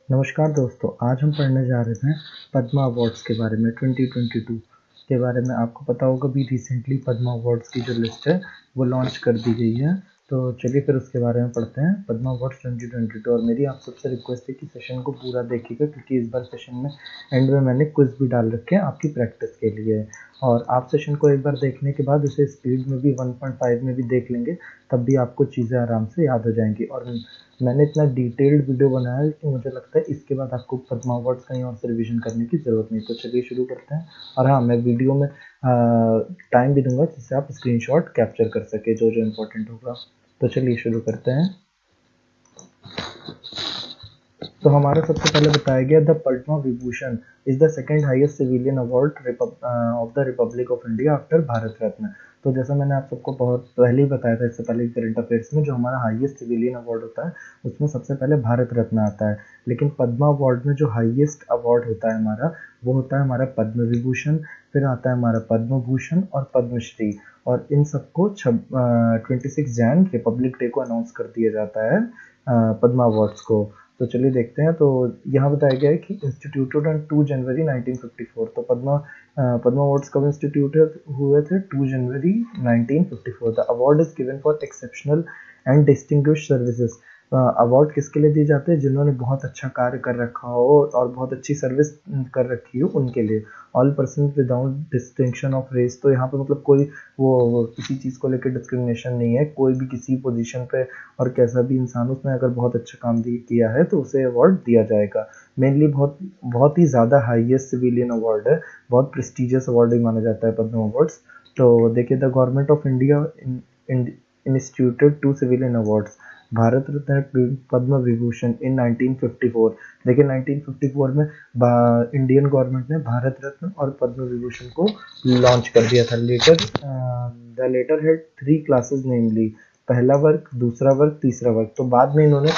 नमस्कार दोस्तों, आज हम पढ़ने जा रहे हैं पद्मा अवार्ड्स के बारे में 2022 के बारे में। आपको पता होगा भी रिसेंटली पद्मा अवार्ड्स की जो लिस्ट है वो लॉन्च कर दी गई है। तो चलिए फिर उसके बारे में पढ़ते हैं, पद्मा अवार्ड्स 2022। और मेरी आप सबसे रिक्वेस्ट है कि सेशन को पूरा देखिएगा, क्योंकि इस बार सेशन में एंड में मैंने क्विज भी डाल रखे हैं आपकी प्रैक्टिस के लिए। और आप सेशन को एक बार देखने के बाद उसे स्पीड में भी 1.5 में भी देख लेंगे, तब भी आपको चीज़ें आराम से याद हो जाएंगी। और मैंने इतना डिटेल्ड वीडियो बनाया है कि मुझे लगता है इसके बाद आपको पद्मा अवार्ड्स कहीं और से रिवीजन करने की ज़रूरत नहीं। तो चलिए शुरू करते हैं। और हाँ, मैं वीडियो में टाइम भी दूंगा जिससे आप स्क्रीनशॉट कैप्चर कर सके जो जो इम्पोर्टेंट होगा। तो चलिए शुरू करते हैं। तो हमारा सबसे पहले बताया गया the Padma Vibhushan is the second highest civilian award of the Republic of India after Bharat Ratna. तो जैसा मैंने आप सबको बहुत पहले ही बताया था, इससे पहले करंट अफेयर्स में, जो हमारा हाईएस्ट सिविलियन अवार्ड होता है उसमें सबसे पहले भारत रत्न आता है। लेकिन पद्मा अवार्ड में जो हाईएस्ट अवार्ड होता है हमारा, वो होता है हमारा पद्म विभूषण, फिर आता है हमारा पद्म भूषण और पद्मश्री। और इन सबको 26 जैन रिपब्लिक डे को अनाउंस कर दिया जाता है पद्मा अवार्ड्स को। तो चलिए देखते हैं। तो यहाँ बताया गया है कि इंस्टीट्यूटेड ऑन 2 जनवरी 1954। तो पद्मा अवार्ड्स कब इंस्टीट्यूटेड हुए थे? 2 जनवरी 1954। The award is given for exceptional and distinguished services. Award किसके लिए दिए जाते हैं? जिन्होंने बहुत अच्छा कार्य कर रखा हो और बहुत अच्छी सर्विस कर रखी हो उनके लिए। All person without distinction of race. तो यहाँ पे मतलब कोई वो किसी चीज़ को लेकर डिस्क्रिमिनेशन नहीं है, कोई भी किसी पोजीशन पे और कैसा भी इंसान उसने अगर बहुत अच्छा काम किया है तो उसे अवार्ड दिया जाएगा। मेनली बहुत बहुत ही ज़्यादा हाईएस्ट सिविलियन अवार्ड है, बहुत प्रेस्टिजियस अवार्ड भी माना जाता है पद्म अवार्ड्स। तो देखिए, the government of India instituted 2 civilian awards, Bharat Ratna, Padma Vibhushan in 1954। देखिए 1954 में इंडियन गवर्नमेंट ने भारत रत्न और पद्म विभूषण को लॉन्च कर दिया था। द लेटर हैड 3 क्लासेस, नेमली पहला वर्ग, दूसरा वर्ग, तीसरा वर्ग। तो बाद में इन्होंने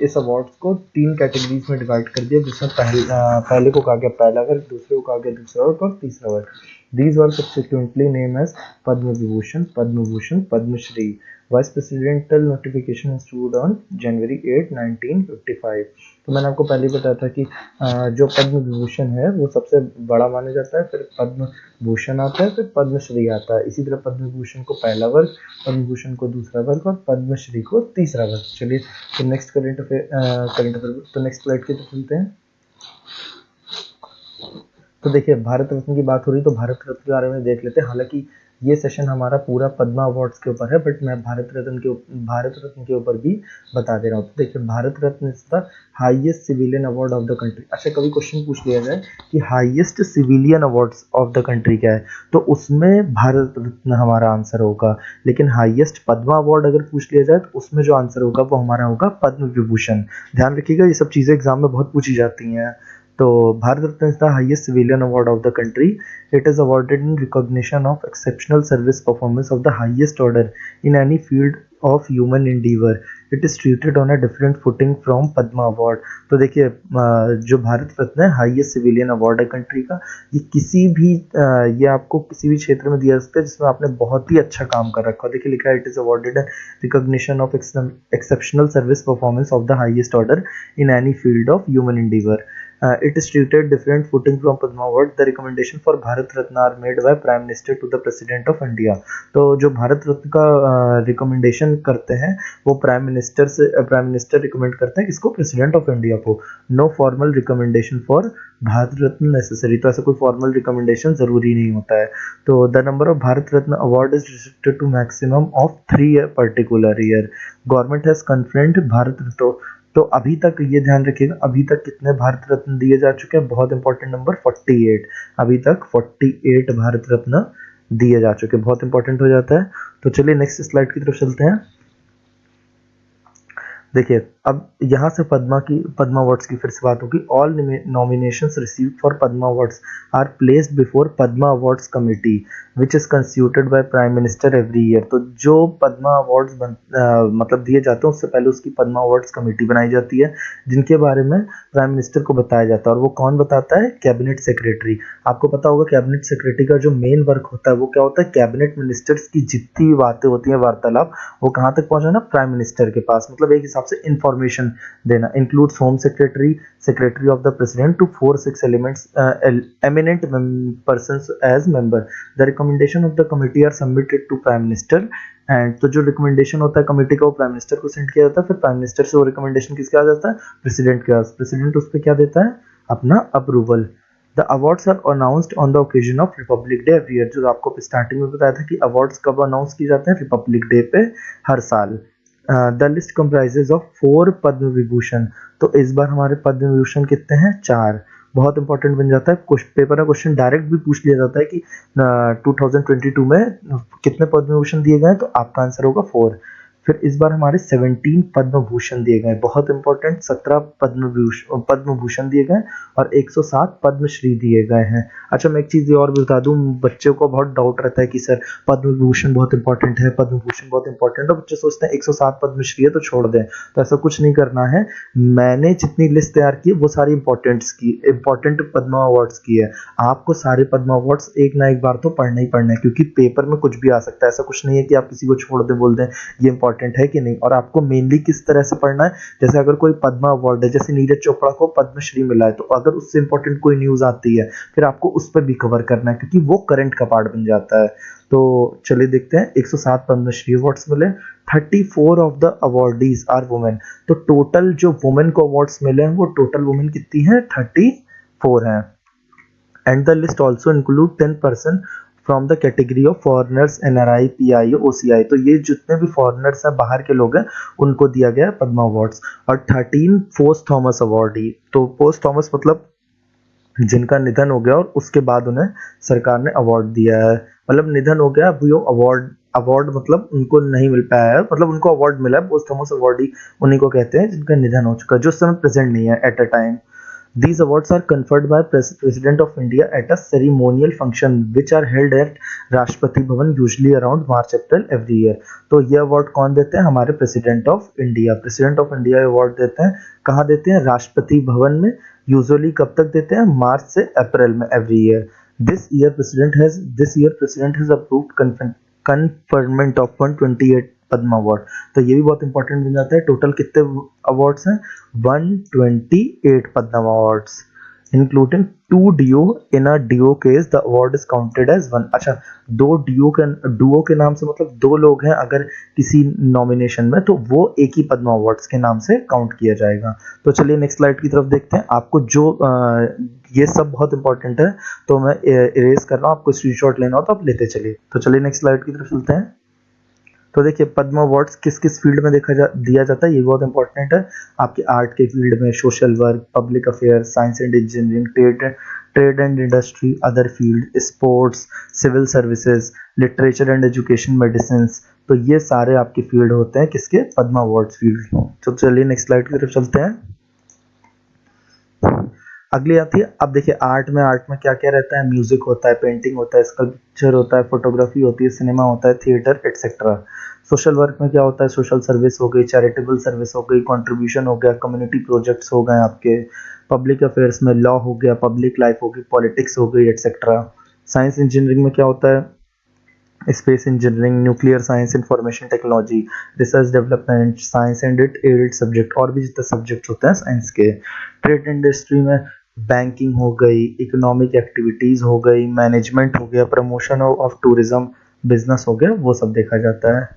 इस अवार्ड्स को 3 कैटेगरीज में डिवाइड कर दिया, जिसमें पहले को कहा गया पहला वर्ग, दूसरे को कहा गया दूसरा वर्ग और तीसरा वर्ग। These were subsequently named as Padma Vibhushan, Padma Bhushan, Padma Shri. Vice Presidential notification issued on January 8, 1955। तो मैंने आपको पहले ही बताया था कि जो पद्म विभूषण है वो सबसे बड़ा माना जाता है, फिर पद्म भूषण आता है, फिर पद्मश्री आता है। इसी तरह पद्म विभूषण को पहला वर्ग, पद्म भूषण को दूसरा वर्ग और पद्मश्री को तीसरा वर्ग। चलिए तो नेक्स्ट करंट अफेयर तो नेक्स्ट स्लाइड की तरफ चलते हैं। तो देखिए, भारत रत्न की बात हो रही तो भारत रत्न के बारे में देख लेते हैं। हालांकि ये सेशन हमारा पूरा पद्मा अवार्ड्स के ऊपर है, बट मैं भारत रत्न के ऊपर भी बता दे रहा हूँ। तो देखिए, Bharat Ratna is the highest civilian award of the country. अच्छा, कभी क्वेश्चन पूछ लिया जाए कि highest civilian awards of the country क्या है, तो उसमें भारत रत्न हमारा आंसर होगा। लेकिन हाईएस्ट पद्मा अवार्ड अगर पूछ लिया जाए तो उसमें जो आंसर होगा वो हमारा होगा पद्म विभूषण। ध्यान रखिएगा, ये सब चीजें एग्जाम में बहुत पूछी जाती हैं। तो Bharat Ratna is the highest civilian award of the country. It is awarded in recognition of exceptional service performance of the highest order in any field of human endeavour. It is treated on a different footing from Padma award. तो देखिए, जो भारत रत्न है highest civilian award है country का, ये किसी भी ये आपको किसी भी क्षेत्र में दिया जा सकता है जिसमें आपने बहुत ही अच्छा काम कर रखा हो। देखिए लिखा है, it is awarded recognition of exceptional service performance of the highest order in any field of human endeavour. It is treated different footing from Padma Award. The recommendation for Bharat Ratna are made by Prime Minister to the President of India. तो जो भारत रत्न का recommendation करते हैं वो prime minister recommend करते हैं किसको? President of India को। No formal recommendation for Bharat Ratna necessary. तो ऐसा कोई फॉर्मल रिकमेंडेशन जरूरी नहीं होता है। तो the number of Bharat Ratna award is restricted to maximum of 3 particular year. Government has confirmed Bharat Ratna. तो अभी तक ये ध्यान रखिएगा, अभी तक कितने भारत रत्न दिए जा चुके हैं? बहुत इंपॉर्टेंट नंबर 48। अभी तक 48 भारत रत्न दिए जा चुके हैं, बहुत इंपॉर्टेंट हो जाता है। तो चलिए नेक्स्ट स्लाइड की तरफ चलते हैं। देखिए, अब यहाँ से पद्मा अवार्ड्स की फिर से बात होगी। All nominations received for Padma awards are placed before Padma awards committee which is constituted by prime minister every year. तो जो पद्मा अवार्ड्स मतलब दिए जाते हैं उससे पहले उसकी पद्मा अवार्ड्स कमेटी बनाई जाती है, जिनके बारे में प्राइम मिनिस्टर को बताया जाता है। और वो कौन बताता है? Cabinet secretary. आपको पता होगा कैबिनेट सेक्रेटरी का जो मेन वर्क होता है वो क्या होता है? कैबिनेट मिनिस्टर्स की जितनी भी बातें होती हैं, वार्तालाप, वो कहाँ तक पहुंचाना? प्राइम मिनिस्टर के पास। मतलब एक हिसाब से फॉर्मेशन देना, includes home secretary, secretary of the president to 4-6 elements eminent persons as member. The recommendation of the committee are submitted to prime minister and, तो जो रिकमेंडेशन होता है कमेटी का वो प्राइम मिनिस्टर को सेंड किया जाता है, फिर प्राइम मिनिस्टर से वो रिकमेंडेशन किसके आ जाता है, प्रेसिडेंट के पास, प्रेसिडेंट उस पर क्या देता है, अपना approval. The awards are announced on the occasion of Republic Day every year, जो आपको स्टार्टिंग में बताया था कि अवार्ड्स कब अनाउंस किए जाते हैं, रिपब्लिक डे पे हर साल। The list comprises of 4 Padma Vibhushan, तो इस बार हमारे पद्म विभूषण कितने हैं, 4। बहुत इंपॉर्टेंट बन जाता है, कुछ पेपर का क्वेश्चन डायरेक्ट भी पूछ लिया जाता है कि 2022 में कितने पद्म विभूषण दिए गए, तो आपका आंसर होगा 4। फिर इस बार हमारे 17 पद्म भूषण दिए गए, बहुत इंपॉर्टेंट, 17 पद्म भूषण दिए गए और 107 पद्मश्री दिए गए हैं। अच्छा, मैं एक चीज और भी बता दूं, बच्चों को बहुत डाउट रहता है कि सर पद्म विभूषण बहुत इंपॉर्टेंट है, पद्म भूषण बहुत इंपॉर्टेंट है, तो बच्चे सोचते हैं 107 पद्मश्री है तो छोड़ दें, तो ऐसा कुछ नहीं करना है। मैंने जितनी लिस्ट तैयार की वो सारी इंपॉर्टेंट पद्म अवार्ड्स की है। आपको सारे पद्म अवार्ड्स एक ना एक बार तो पढ़ना ही पढ़ना है, क्योंकि पेपर में कुछ भी आ सकता है, ऐसा कुछ नहीं है कि आप किसी को छोड़ दे बोल दें ये इंपॉर्टेंट है कि नहीं। और आपको मेनली किस तरह से पढ़ना है, जैसे अगर कोई पद्मा अवार्ड है, जैसे नीरज चोपड़ा को पद्मश्री मिला है, तो अगर उससे इंपॉर्टेंट कोई न्यूज आती है फिर आपको उस पर भी कवर करना है, क्योंकि वो करंट का पार्ट बन जाता है। तो चलिए देखते हैं, 107 पद्मश्री अवार्ड्स मिले, 34 of the awardees are women, तो टोटल जो वुमेन को अवार्ड्स मिले हैं वो टोटल वुमेन कितनी है, 34 है। And the list also include 10% from the category of foreigners, NRI, PI, OCI, तो ये जितने भी फॉरनर्स हैं, बाहर के लोग हैं, उनको दिया गया पद्मा अवार्ड्स। और 13 पोस्ट थॉमस अवार्डी, तो पोस्ट थॉमस मतलब जिनका निधन हो गया और उसके बाद उन्हें सरकार ने अवार्ड दिया है, मतलब निधन हो गया वो अवार्ड मतलब उनको नहीं मिल पाया है, मतलब उनको अवार्ड मिला है, पोस्ट थॉमस अवार्डी उन्हीं को कहते हैं जिनका निधन हो चुका है, जो उस समय प्रेजेंट नहीं है at a time. These awards are conferred by President of India at a ceremonial function which are held at Rashtrapati Bhavan usually around March-April every year। तो ये अवार्ड कौन देते हैं, हमारे president of India. President of India award देते हैं, कहाँ देते हैं, राष्ट्रपति भवन में। यूजुअली कब तक देते हैं, मार्च से अप्रैल में every year. This year president has approved conferment of 128 Padma award, तो ये भी बहुत इंपॉर्टेंट बन जाता है। टोटल कितने अवार्ड्स हैं, 128 Padma awards, including 2 duo. In a duo case the award is counted as 1। अच्छा, डुओ के नाम से मतलब 2 लोग हैं अगर किसी नॉमिनेशन में, तो वो एक ही पद्मा अवार्ड्स के नाम से काउंट किया जाएगा। तो चलिए नेक्स्ट स्लाइड की तरफ देखते हैं। आपको जो ये सब बहुत इंपॉर्टेंट है, तो मैं इरेज कर रहा हूँ, आपको स्क्रीनशॉट लेना हो तो आप लेते चलिए। तो चलिए नेक्स्ट स्लाइड की तरफ चलते हैं। तो देखिए पद्म अवार्ड्स किस किस फील्ड में दिया जाता है, ये बहुत इंपॉर्टेंट है। आपके आर्ट के फील्ड में, social work, public affair, science and engineering, trade and industry, other field, sports, civil services, literature and education, medicine, तो ये सारे आपके फील्ड होते हैं किसके, पद्म अवार्ड्स फील्ड। तो चलिए नेक्स्ट स्लाइड की तरफ चलते हैं। अगली आती है, अब देखिए आर्ट में क्या क्या रहता है, म्यूजिक होता है, पेंटिंग होता है, स्कल्पचर होता है, फोटोग्राफी होती है, सिनेमा होता है, थिएटर एटसेट्रा। सोशल वर्क में क्या होता है, सोशल सर्विस हो गई, चैरिटेबल सर्विस हो गई, कंट्रीब्यूशन हो गया, कम्युनिटी प्रोजेक्ट्स हो गए आपके। पब्लिक अफेयर्स में लॉ हो गया, पब्लिक लाइफ हो गई, पॉलिटिक्स हो गई एटसेट्रा। साइंस इंजीनियरिंग में क्या होता है, space engineering, nuclear science, information technology, research development, science and IT added subject, और भी जितने सब्जेक्ट होते हैं साइंस के। ट्रेड इंडस्ट्री में बैंकिंग हो गई, इकोनॉमिक एक्टिविटीज हो गई, मैनेजमेंट हो गया, प्रमोशन ऑफ टूरिज्म, बिजनेस हो गया, वो सब देखा जाता है।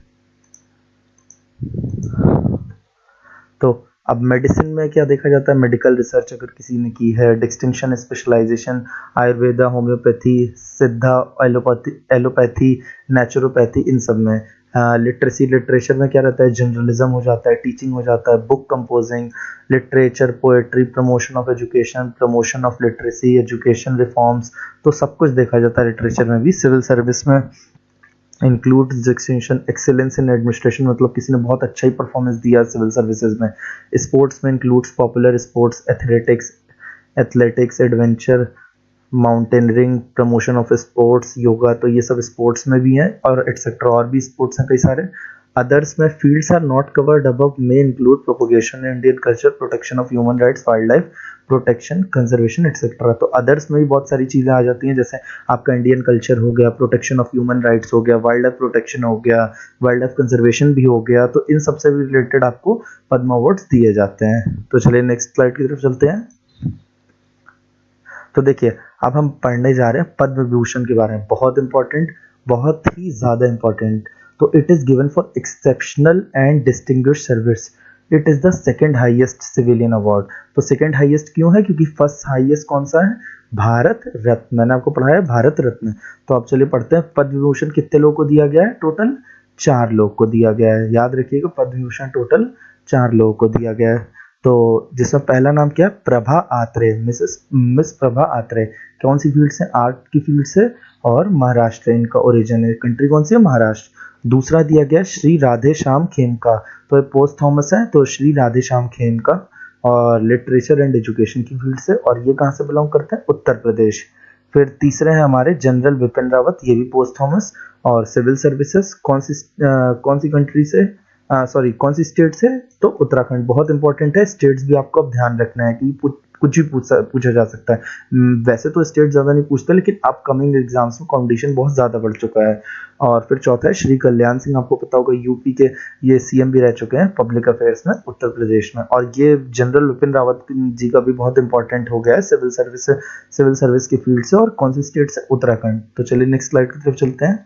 तो अब मेडिसिन में क्या देखा जाता है, मेडिकल रिसर्च अगर किसी ने की है, डिस्टिंक्शन, स्पेशलाइजेशन, आयुर्वेदा, होम्योपैथी, सिद्धा, एलोपैथी, नेचुरोपैथी, इन सब में। लिटरेसी, लिटरेचर में क्या रहता है, जर्नलिज्म हो जाता है, टीचिंग हो जाता है, book composing, literature, poetry, promotion of education, promotion of literacy, education reforms, तो सब कुछ देखा जाता है लिटरेचर में भी। सिविल सर्विस में include distinction, excellence in administration, मतलब किसी ने बहुत अच्छा ही परफॉर्मेंस दिया सिविल सर्विसेज में। स्पोर्ट्स में includes popular sports, athletics, adventure, mountaineering, promotion of sports, yoga, तो ये सब स्पोर्ट्स में भी हैं और एटसेट्रा, और भी स्पोर्ट्स हैं कई सारे। अदर्स में fields are not covered above में include propagation Indian culture, protection of human rights, wildlife protection, conservation etcetera. तो अदर्स में भी बहुत सारी चीज़ें आ जाती हैं, जैसे आपका इंडियन कल्चर हो गया, प्रोटेक्शन ऑफ ह्यूमन राइट्स हो गया, वाइल्ड लाइफ प्रोटेक्शन हो गया, वाइल्ड लाइफ कंजर्वेशन भी हो गया। तो इन सबसे भी रिलेटेड आपको पद्म अवार्ड्स दिए जाते हैं। तो चलिए नेक्स्ट स्लाइड की तरफ चलते हैं। तो देखिए अब हम पढ़ने जा रहे हैं पद्म विभूषण के बारे में, बहुत इंपॉर्टेंट, बहुत ही ज़्यादा इंपॉर्टेंट। तो it is given for exceptional and distinguished service. It is the second highest civilian award. तो सेकंड हाईएस्ट क्यों है? क्योंकि फर्स्ट हाईएस्ट कौन सा है? भारत रत्न। मैंने आपको पढ़ाया भारत रत्न। तो अब चलिए पढ़ते हैं पद्म विभूषण कितने लोगों को दिया गया है? टोटल 4 लोग को दिया गया है। याद रखिएगा पद्म विभूषण टोटल 4 लोगों को दिया गया है। तो जिसमें पहला नाम क्या है? प्रभा आत्रे, मिस प्रभा आत्रे। कौन सी फील्ड से? आर्ट की फील्ड से, और महाराष्ट्र इनका ओरिजिन है। कंट्री कौन सी है? महाराष्ट्र। दूसरा दिया गया श्री राधे श्याम खेमका। तो ये पोस्ट थॉमस है, तो श्री राधे श्याम खेमका, और लिटरेचर एंड एजुकेशन की फील्ड से। और ये कहाँ से बिलोंग करते हैं? उत्तर प्रदेश। फिर तीसरे हैं हमारे जनरल विपिन रावत, ये भी पोस्ट थॉमस। और सिविल सर्विसेज कौन सी कंट्री से, सॉरी कौन सी स्टेट से? तो उत्तराखंड। बहुत इंपॉर्टेंट है, स्टेट्स भी आपको अब ध्यान रखना है कि कुछ भी पूछा जा सकता है। वैसे तो स्टेट ज़्यादा नहीं पूछते, लेकिन अपकमिंग एग्जाम्स में कंपटीशन बहुत ज़्यादा बढ़ चुका है। और फिर चौथा है श्री कल्याण सिंह, आपको पता होगा यूपी के ये सीएम भी रह चुके हैं पब्लिक अफेयर्स में उत्तर प्रदेश में। और ये जनरल विपिन रावत जी का भी बहुत इंपॉर्टेंट हो गया है सिविल सर्विस की फील्ड से। और कौन सी स्टेट से? उत्तराखंड। तो चलिए नेक्स्ट स्लाइड की तरफ चलते हैं।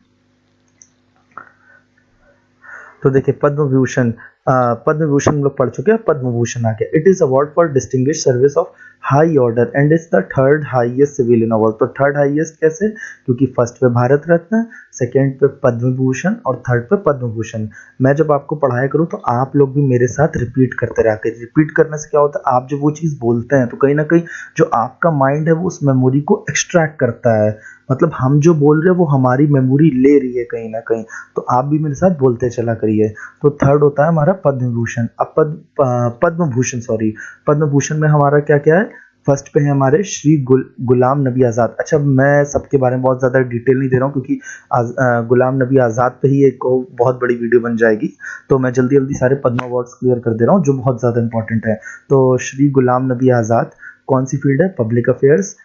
तो देखिए पद्म विभूषण हम लोग पढ़ चुके हैं, पद्म भूषण आ गया। It is award for distinguished service of high order and is the third highest civilian award. तो थर्ड हाईएस्ट कैसे? क्योंकि फर्स्ट पे भारत रत्न, सेकंड पे पद्म विभूषण, और थर्ड पे पद्म भूषण। मैं जब आपको पढ़ाया करूँ तो आप लोग भी मेरे साथ रिपीट करते रहा करिए। रिपीट करने से क्या होता है? आप जब वो चीज़ बोलते हैं तो कहीं ना कहीं जो आपका माइंड है वो उस मेमोरी को एक्सट्रैक्ट करता है। मतलब हम जो बोल रहे हैं वो हमारी मेमोरी ले रही है कहीं ना कहीं। तो आप भी मेरे साथ बोलते चला करिए। तो थर्ड होता है हमारा पद्म विभूषण। अब पद्म भूषण, सॉरी, पद्म भूषण में हमारा क्या क्या है? फर्स्ट पे है हमारे श्री गुलाम नबी आज़ाद। अच्छा, मैं सबके बारे में बहुत ज़्यादा डिटेल नहीं दे रहा हूँ, क्योंकि गुलाम नबी आज़ाद पे ही एक बहुत बड़ी वीडियो बन जाएगी। तो मैं जल्दी जल्दी सारे पद्म अवार्ड्स क्लियर कर दे रहा हूँ जो बहुत ज़्यादा इंपॉर्टेंट है। तो श्री गुलाम नबी आज़ाद कौन सी फील्ड है? Public affairs.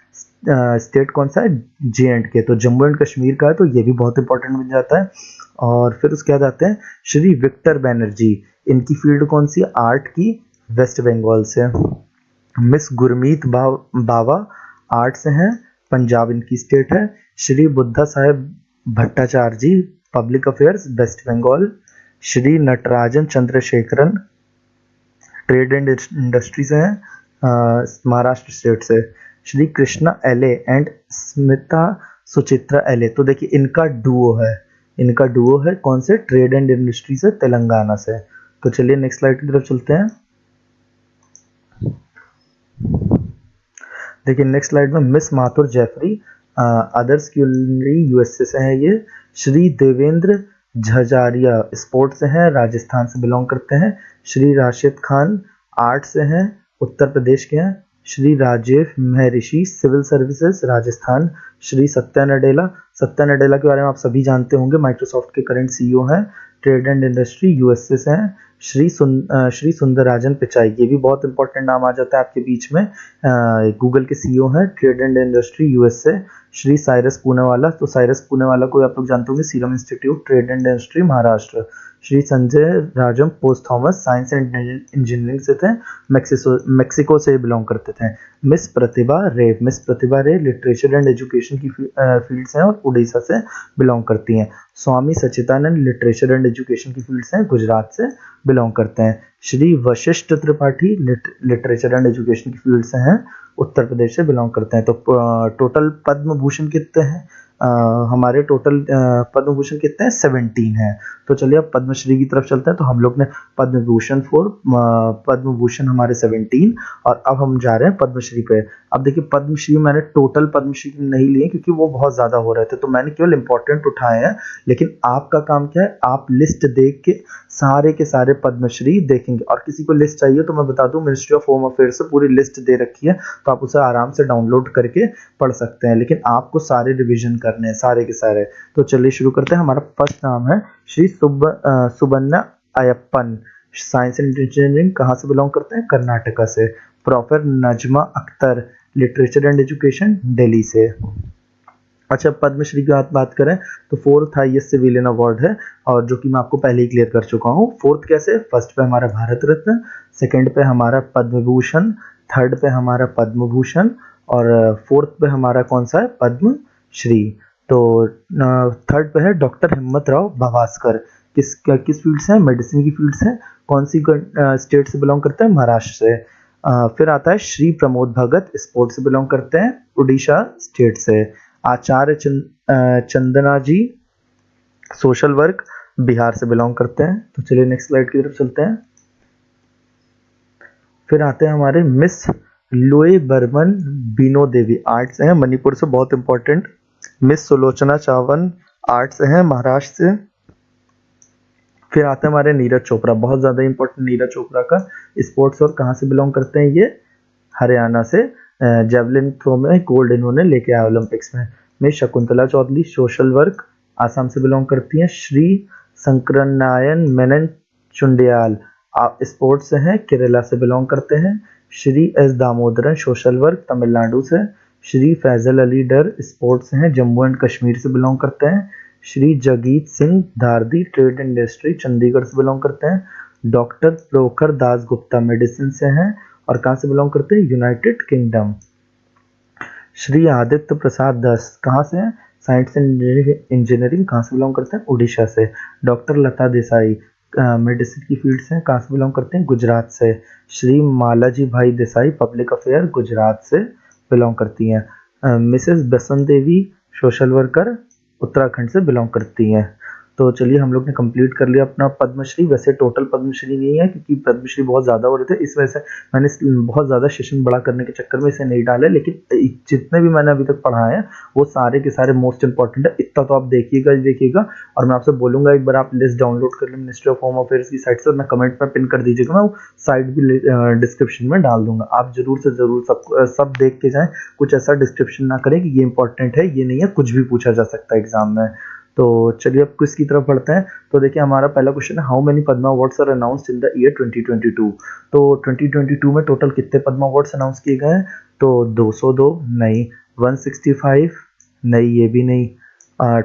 स्टेट कौन सा है? J&K। तो जम्मू एंड कश्मीर का है, तो ये भी बहुत इंपॉर्टेंट बन जाता है। और फिर उसके बाद आते हैं श्री विक्टर बैनर्जी। इनकी फील्ड कौन सी है? आर्ट की, वेस्ट बंगाल से। मिस गुरमीत बावा आर्ट से हैं, पंजाब इनकी स्टेट है। Shri Buddha Saheb Bhattacharya ji, public affairs, West Bengal. Shri Natarajan Chandrasekaran trade and industry से हैं, महाराष्ट्र स्टेट से। श्री कृष्णा एले एंड स्मिता सुचित्रा एले। तो देखिए इनका डुओ है कौन से? ट्रेड एंड इंडस्ट्री से, तेलंगाना से। तो चलिए नेक्स्ट स्लाइड की तरफ चलते हैं। देखिए नेक्स्ट स्लाइड में miss Madhur Jaffrey, others culinary USA से है ये। श्री देवेंद्र झजारिया स्पोर्ट से हैं, राजस्थान से बिलोंग करते हैं। श्री राशिद खान आर्ट से हैं, उत्तर प्रदेश के हैं। श्री राजेश महर्षि सिविल सर्विसेज, राजस्थान। श्री सत्या नडेला के बारे में आप सभी जानते होंगे, माइक्रोसॉफ्ट के करंट सीईओ हैं, ट्रेड एंड इंडस्ट्री यूएसए से हैं। श्री सुंदरराजन पिचाई, ये भी बहुत इंपॉर्टेंट नाम आ जाता है आपके बीच में, गूगल के सीईओ हैं, trade and industry USA. Shri Cyrus Poonawalla, तो साइरस पूनेवाला को आप लोग जानते होंगे, Serum Institute, trade and industry, Maharashtra. Shri Sanjay Rajam posthumous, science and engineering से थे, मेक्सिको से बिलोंग करते थे। मिस प्रतिभा रे लिटरेचर एंड एजुकेशन की फील्ड से हैं और उड़ीसा से बिलोंग करती हैं। स्वामी सच्चिदानंद लिटरेचर एंड एजुकेशन की फील्ड से हैं, गुजरात से बिलोंग करते हैं। Shri Vashishtha Tripathi literature and education की फील्ड से हैं, उत्तर प्रदेश से बिलोंग करते हैं। तो टोटल पद्म भूषण कितने हैं? हमारे टोटल पद्म भूषण कितने हैं? 17 हैं। तो चलिए अब पद्मश्री की तरफ चलते हैं। तो हम लोग ने पद्म भूषण हमारे 17, और अब हम जा रहे हैं पद्मश्री पे। अब देखिए पद्मश्री मैंने टोटल पद्मश्री नहीं लिए क्योंकि वो बहुत ज्यादा हो रहे थे, तो मैंने केवल इंपॉर्टेंट उठाए हैं। लेकिन आपका काम क्या है? आप लिस्ट देख के सारे पद्मश्री देखेंगे। और किसी को लिस्ट चाहिए तो मैं बता दूं, मिनिस्ट्री ऑफ होम अफेयर्स से पूरी लिस्ट दे रखी है, तो आप उसे आराम से डाउनलोड करके पढ़ सकते हैं। लेकिन आपको सारे रिवीजन करने हैं सारे के सारे। तो चलिए शुरू करते हैं। हमारा फर्स्ट नाम है Shri Subbanna Ayyappan, science and engineering कहाँ से बिलोंग करते हैं? कर्नाटका से। Professor Najma Akhtar, literature and education, Delhi से। अच्छा, पद्मश्री की बात करें तो फोर्थ हाईएस्ट सिविलियन अवार्ड है, और जो कि मैं आपको पहले ही क्लियर कर चुका हूँ। फोर्थ कैसे? फर्स्ट पे हमारा भारत रत्न, सेकंड पे हमारा पद्म भूषण, थर्ड पे हमारा पद्म भूषण, और फोर्थ पे हमारा कौन सा है? पद्म श्री। तो थर्ड पे है डॉक्टर हिम्मत राव भावास्कर, किस फील्ड से है? मेडिसिन की फील्ड से। कौन सी स्टेट से बिलोंग करते हैं? महाराष्ट्र से। फिर आता है श्री प्रमोद भगत, स्पोर्ट्स से बिलोंग करते हैं, उड़ीसा स्टेट से। आचार्य चंदना जी, सोशल वर्क, बिहार से बिलोंग करते हैं। तो चलिए नेक्स्ट स्लाइड की तरफ चलते हैं। फिर आते हैं हमारे मिस लोए बर्मन बीनो देवी, आर्ट्स से हैं, मणिपुर से, बहुत इंपॉर्टेंट। मिस सुलोचना चावन, आर्ट्स से हैं, महाराष्ट्र से। फिर आते हैं हमारे नीरज चोपड़ा, बहुत ज्यादा इंपॉर्टेंट नीरज चोपड़ा का स्पोर्ट्स, और कहाँ से बिलोंग करते हैं? ये हरियाणा से। जेवलिन थ्रो में गोल्ड इन्होंने लेके आया ओलंपिक्स में। Miss Shakuntala Chaudhary, social work, Assam से बिलोंग करती हैं। श्री शंकरनारायण मेनन चुंडियाल, आप स्पोर्ट्स से हैं, केरला से बिलोंग करते हैं। Shri S Damodaran, social work, Tamil Nadu से। श्री फैजल अली डर, स्पोर्ट्स से हैं, जम्मू एंड कश्मीर से बिलोंग करते हैं। श्री जगीत सिंह धारदी, ट्रेड इंडस्ट्री, चंडीगढ़ से बिलोंग करते हैं। डॉक्टर प्रखर दास गुप्ता, मेडिसिन से हैं, और कहाँ से बिलोंग करते हैं? United Kingdom. श्री आदित्य प्रसाद दास कहाँ से हैं? साइंस एंड इंजीनियरिंग, कहाँ से बिलोंग करते हैं? उड़ीसा से। डॉक्टर लता देसाई, मेडिसिन की फील्ड से, कहाँ से बिलोंग करते हैं? गुजरात से। श्री मालाजी भाई देसाई, पब्लिक अफेयर, गुजरात से बिलोंग करती हैं। मिसेस बसंत देवी, सोशल वर्कर, उत्तराखंड से बिलोंग करती हैं। तो चलिए हम लोग ने कंप्लीट कर लिया अपना पद्मश्री। वैसे टोटल पद्मश्री नहीं है, क्योंकि पद्मश्री बहुत ज़्यादा हो रहे थे, इस वजह से मैंने बहुत ज़्यादा सेशन बड़ा करने के चक्कर में इसे नहीं डाला। लेकिन जितने भी मैंने अभी तक पढ़ाए हैं वो सारे के सारे मोस्ट इंपॉर्टेंट है। इतना तो आप देखिएगा ही देखिएगा, और मैं आपसे बोलूँगा एक बार आप लिस्ट डाउनलोड कर लें मिनिस्ट्री ऑफ होम अफेयर्स की साइट से, और मैं कमेंट में पिन कर दीजिएगा, मैं वो साइट भी डिस्क्रिप्शन में डाल दूंगा। आप जरूर से जरूर सब देख के जाएँ, कुछ ऐसा डिस्क्रिप्शन ना करें कि ये इंपॉर्टेंट है, ये नहीं है, कुछ भी पूछा जा सकता है एग्जाम में। तो चलिए अब क्विज की तरफ बढ़ते हैं। तो देखिए हमारा पहला क्वेश्चन है, how many Padma awards are announced in the year 2022? तो 2022 में टोटल कितने पद्मा अवार्ड्स अनाउंस किए गए हैं? तो 202 नहीं, 165 नहीं, ये भी नहीं।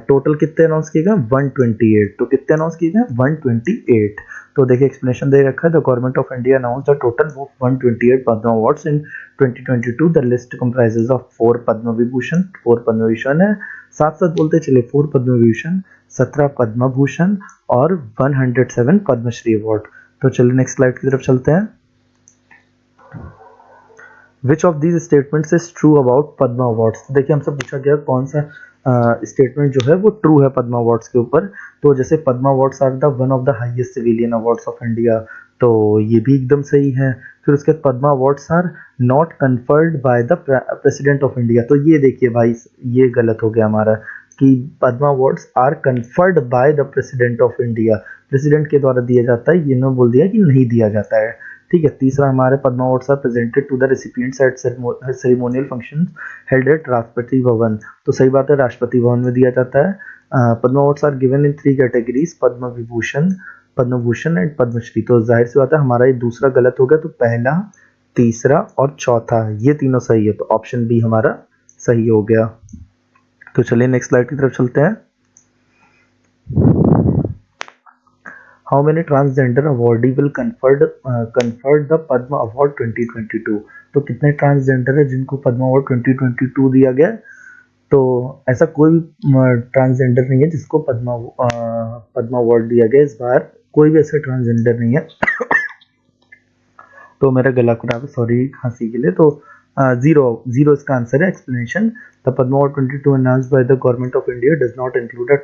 टोटल कितने अनाउंस किए गए? 128। तो कितने अनाउंस किए गए? 128। तो देखिए एक्सप्लेनेशन दे रखा है, the government of India announced the total of 128 Padma awards in 2022। The list comprises of 4 Padma Vibhushan, 4 Padma Vibhushan है, साथ साथ बोलते चले 4 पद्म विभूषण, 17 पद्म भूषण, और 107 पद्मश्री अवार्ड। तो चलिए नेक्स्ट स्लाइड की तरफ चलते हैं। Which of these statements is true about Padma awards? देखिए हमसे पूछा गया कौन सा स्टेटमेंट जो है वो ट्रू है पद्मा अवार्ड्स के ऊपर। तो जैसे Padma awards are the one of the highest civilian awards of India, तो ये भी एकदम सही है। फिर उसके बाद Padma awards are not conferred by the president of India, तो ये देखिए भाई ये गलत हो गया हमारा, कि Padma awards are conferred by the president of India, president के द्वारा दिया जाता है, ये इन्होंने बोल दिया कि नहीं दिया जाता है। ठीक है। तीसरा हमारे Padma awards are presented to the recipients at ceremonial functions held at Rashtrapati Bhavan, तो सही बात है, राष्ट्रपति भवन में दिया जाता है। Padma awards are given in 3 categories, Padma Vibhushan, Padma Bhushan and Padmashri. तो जाहिर सी बात है हमारा ये दूसरा गलत हो गया, तो पहला, तीसरा और चौथा ये तीनों सही है, तो ऑप्शन बी हमारा सही हो गया। तो चलिए नेक्स्ट स्लाइड की तरफ चलते हैं। How many transgender awardee will conferred the Padma award 2022? तो कितने ट्रांसजेंडर है जिनको पद्मा अवार्ड 2022 दिया गया? तो ऐसा कोई भी ट्रांसजेंडर नहीं है जिसको पद्मा अवार्ड दिया गया इस बार, कोई भी ऐसा ट्रांसजेंडर नहीं है। तो मेरा गला खराब है, सॉरी खांसी के लिए। तो जीरो इसका आंसर है। Explanation, the Padma award 2022 announced by the government of India does not include a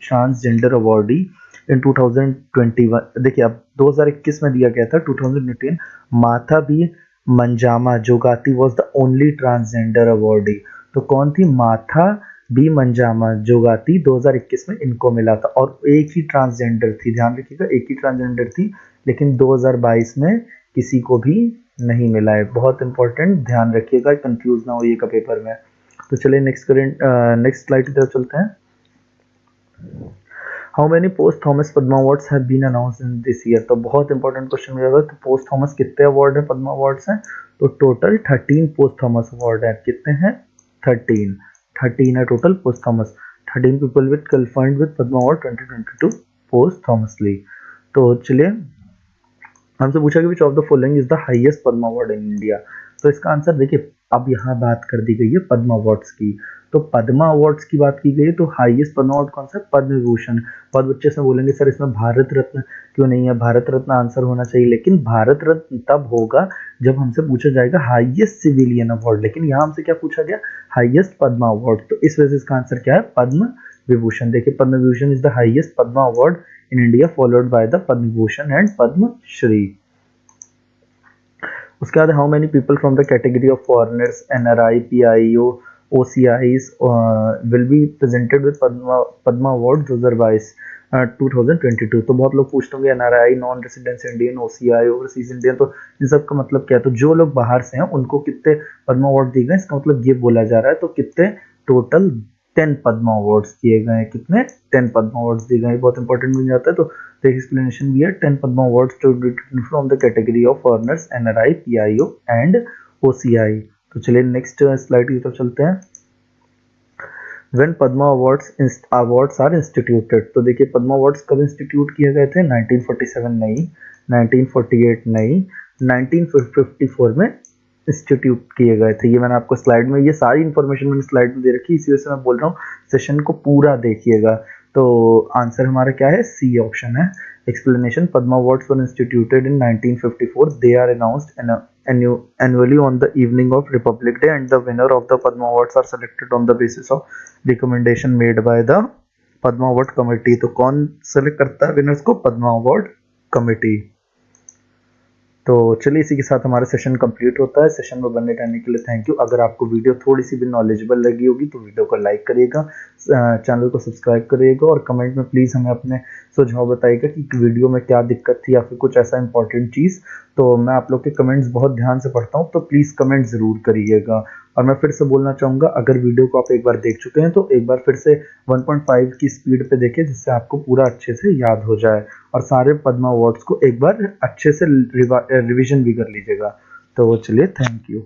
transgender awardee in 2021। देखिए अब 2021 में दिया गया था, 2018 Matha B Manjamma Jogati was the only transgender awardee. तो कौन थी? माथा बी मंजामा जोगाती 2021 में इनको मिला था, और एक ही ट्रांसजेंडर थी, ध्यान रखिएगा एक ही ट्रांसजेंडर थी, लेकिन 2022 में किसी को भी नहीं मिला है। बहुत इंपॉर्टेंट, ध्यान रखिएगा, कंफ्यूज ना होइएगा पेपर में। तो चलिए नेक्स्ट स्लाइड की तरफ चलते हैं। How many posthumous Padma awards have been announced in this year. तो बहुत इंपॉर्टेंट क्वेश्चन मिलेगा। तो पोस्ट थॉमस कितने अवार्ड है, पद्मा अवार्ड्स हैं? तो टोटल 13 पोस्ट थॉमस अवार्ड है। कितने हैं? 13 है total posthumous. 13 people with confirmed with Padma award 2022 posthumously. तो चलिए हमसे पूछा कि which of the following is the highest Padma award in India. तो इसका आंसर देखिए, अब यहाँ बात कर दी गई है पद्मा अवार्ड्स की। तो पद्मा अवार्ड्स की बात की गई है, तो हाईएस्ट पद्मा अवार्ड कौन सा है? पद्म विभूषण। बहुत बच्चे से बोलेंगे सर इसमें भारत रत्न क्यों नहीं है? भारत रत्न आंसर होना चाहिए, लेकिन भारत रत्न तब होगा जब हमसे पूछा जाएगा हाईएस्ट सिविलियन अवार्ड। लेकिन यहाँ हमसे क्या पूछा गया? Highest Padma award. तो इस वजह से इसका आंसर क्या है? पद्म विभूषण। देखिए Padma Vibhushan is the highest Padma award in India, followed by the Padma Bhushan and Padma Shri. उसके बाद how many people from the category of foreigners, NRI, PIO, OCIs will be presented with Padma award 2022। तो बहुत लोग पूछते होंगे NRI, non residence Indian, OCI, overseas Indian, तो इन सब का मतलब क्या है? तो जो लोग बाहर से हैं उनको कितने पद्मा अवार्ड दिए गए, इसका मतलब ये बोला जा रहा है। तो कितने टोटल 10 पद्मा अवार्ड्स दिए गए हैं। कितने? 10 पद्मा अवार्ड्स दिए गए। बहुत इंपॉर्टेंट बन जाता है। तो एक्सप्लेनेशन भी है 10 Padma awards to from the category of foreigners, NRI, PIO and OCI. तो चलिए नेक्स्ट स्लाइड की तरफ चलते हैं। When Padma awards are instituted. तो देखिए पद्मा अवार्ड्स कब इंस्टीट्यूट किए गए थे? 1947 नहीं, 1948 नहीं, 1954 में इंस्टीट्यूट किए गए थे। ये मैंने आपको स्लाइड में, ये सारी इंफॉर्मेशन मैंने स्लाइड में दे रखी है, इसी वजह से मैं बोल रहा हूँ सेशन को पूरा देखिएगा। तो आंसर हमारा क्या है? सी ऑप्शन है। Explanation, Padma awards were instituted in 1954। They are announced annually on the evening of Republic Day, and the winner of the Padma Awards are selected on the basis of recommendation made by the Padma Award Committee। तो कौन select करता है winners को? Padma award committee. तो चलिए इसी के साथ हमारा सेशन कंप्लीट होता है। सेशन में बने रहने के लिए थैंक यू। अगर आपको वीडियो थोड़ी सी भी नॉलेजेबल लगी होगी तो वीडियो को लाइक करिएगा, चैनल को सब्सक्राइब करिएगा, और कमेंट में प्लीज़ हमें अपने सुझाव बताइएगा कि वीडियो में क्या दिक्कत थी या फिर कुछ ऐसा इंपॉर्टेंट चीज़। तो मैं आप लोग के कमेंट्स बहुत ध्यान से पढ़ता हूँ, तो प्लीज़ कमेंट ज़रूर करिएगा। और मैं फिर से बोलना चाहूँगा, अगर वीडियो को आप एक बार देख चुके हैं तो एक बार फिर से 1.5 की स्पीड पे देखें, जिससे आपको पूरा अच्छे से याद हो जाए। और सारे पद्मा अवार्ड्स को एक बार अच्छे से रिवीजन भी कर लीजिएगा। तो चलिए थैंक यू।